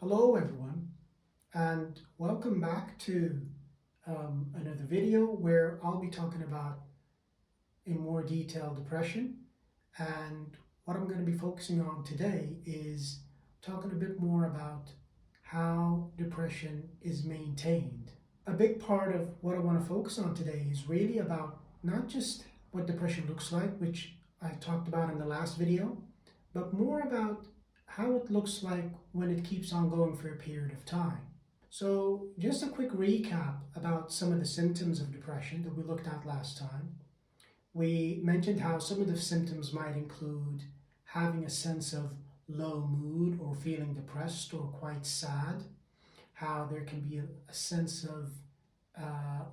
Hello everyone, and welcome back to another video where I'll be talking about in more detail depression. And what I'm going to be focusing on today is talking a bit more about how depression is maintained. A big part of what I want to focus on today is really about not just what depression looks like, which I talked about in the last video, but more about how it looks like when it keeps on going for a period of time. So just a quick recap about some of the symptoms of depression that we looked at last time. We mentioned how some of the symptoms might include having a sense of low mood or feeling depressed or quite sad, how there can be a sense of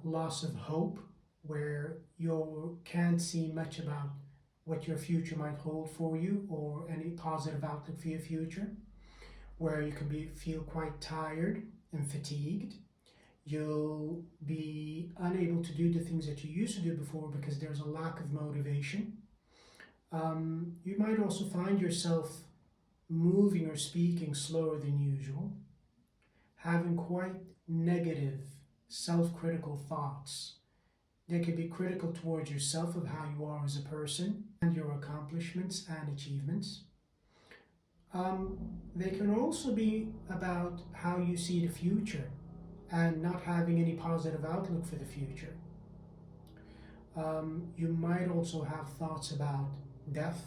loss of hope where you can't see much about what your future might hold for you or any positive outlook for your future, where you can feel quite tired and fatigued. You'll be unable to do the things that you used to do before because there's a lack of motivation. You might also find yourself moving or speaking slower than usual, having quite negative, self-critical thoughts. They could be critical towards yourself of how you are as a person and your accomplishments and achievements. They can also be about how you see the future and not having any positive outlook for the future. You might also have thoughts about death.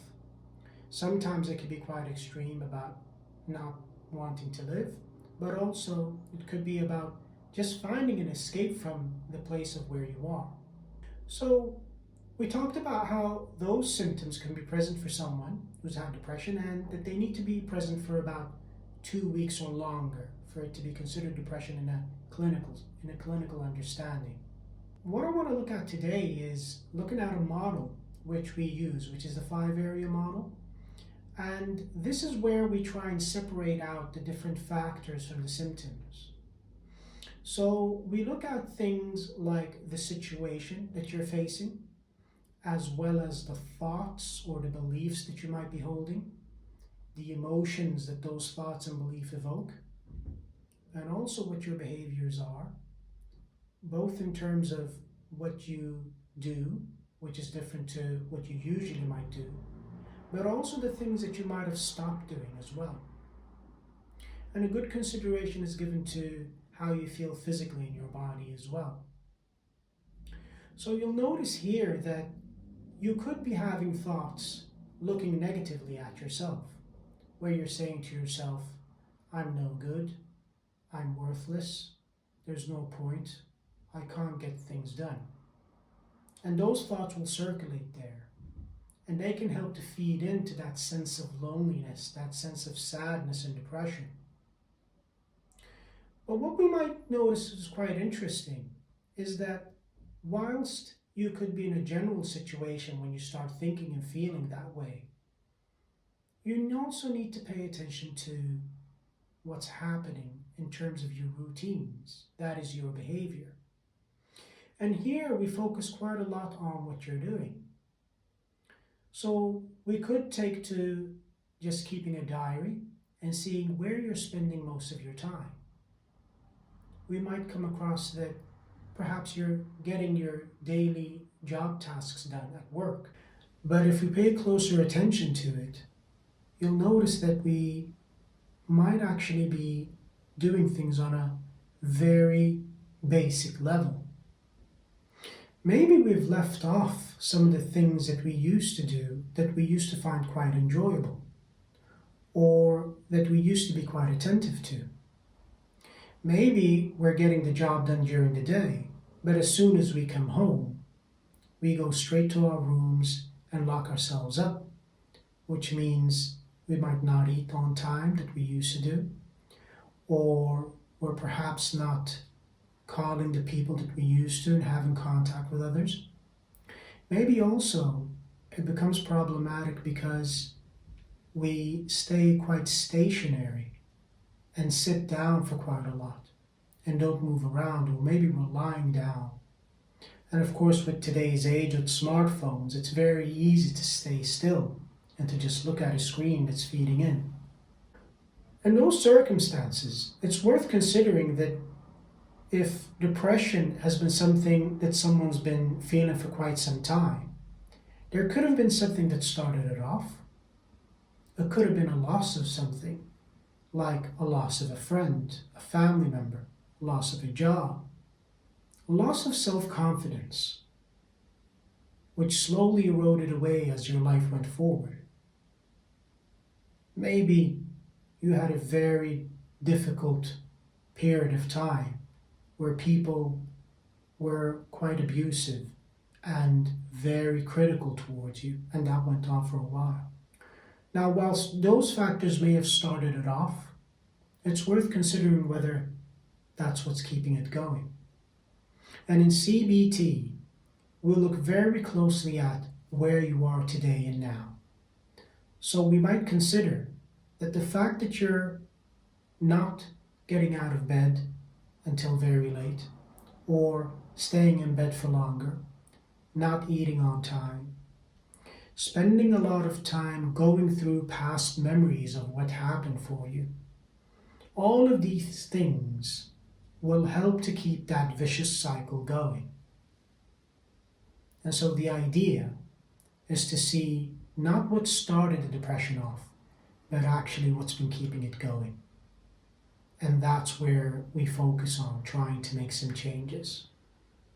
Sometimes it can be quite extreme about not wanting to live, but also it could be about just finding an escape from the place of where you are. So we talked about how those symptoms can be present for someone who's had depression and that they need to be present for about 2 weeks or longer for it to be considered depression in a clinical understanding. What I want to look at today is looking at a model which we use, which is the 5-area model. And this is where we try and separate out the different factors from the symptoms. So we look at things like the situation that you're facing, as well as the thoughts or the beliefs that you might be holding, the emotions that those thoughts and beliefs evoke, and also what your behaviors are, both in terms of what you do, which is different to what you usually might do, but also the things that you might have stopped doing as well. And a good consideration is given to how you feel physically in your body as well. So you'll notice here that you could be having thoughts looking negatively at yourself, where you're saying to yourself, I'm no good, I'm worthless, there's no point, I can't get things done. And those thoughts will circulate there. And they can help to feed into that sense of loneliness, that sense of sadness and depression. But what we might notice is quite interesting is that whilst you could be in a general situation when you start thinking and feeling that way, you also need to pay attention to what's happening in terms of your routines, that is your behavior. And here we focus quite a lot on what you're doing. So we could take to just keeping a diary and seeing where you're spending most of your time. We might come across that perhaps you're getting your daily job tasks done at work. But if we pay closer attention to it, you'll notice that we might actually be doing things on a very basic level. Maybe we've left off some of the things that we used to do that we used to find quite enjoyable, or that we used to be quite attentive to. Maybe we're getting the job done during the day, but as soon as we come home, we go straight to our rooms and lock ourselves up, which means we might not eat on time that we used to do, or we're perhaps not calling the people that we used to and having contact with others. Maybe also it becomes problematic because we stay quite stationary and sit down for quite a lot and don't move around, or maybe we're lying down. And of course, with today's age with smartphones, it's very easy to stay still and to just look at a screen that's feeding in. In those circumstances, it's worth considering that if depression has been something that someone's been feeling for quite some time, there could have been something that started it off. It could have been a loss of something, like a loss of a friend, a family member, loss of a job, a loss of self-confidence, which slowly eroded away as your life went forward. Maybe you had a very difficult period of time where people were quite abusive and very critical towards you, and that went on for a while. Now, whilst those factors may have started it off, it's worth considering whether that's what's keeping it going. And in CBT, we'll look very closely at where you are today and now. So we might consider that the fact that you're not getting out of bed until very late, or staying in bed for longer, not eating on time, spending a lot of time going through past memories of what happened for you, all of these things will help to keep that vicious cycle going. And so the idea is to see not what started the depression off, but actually what's been keeping it going. And that's where we focus on trying to make some changes.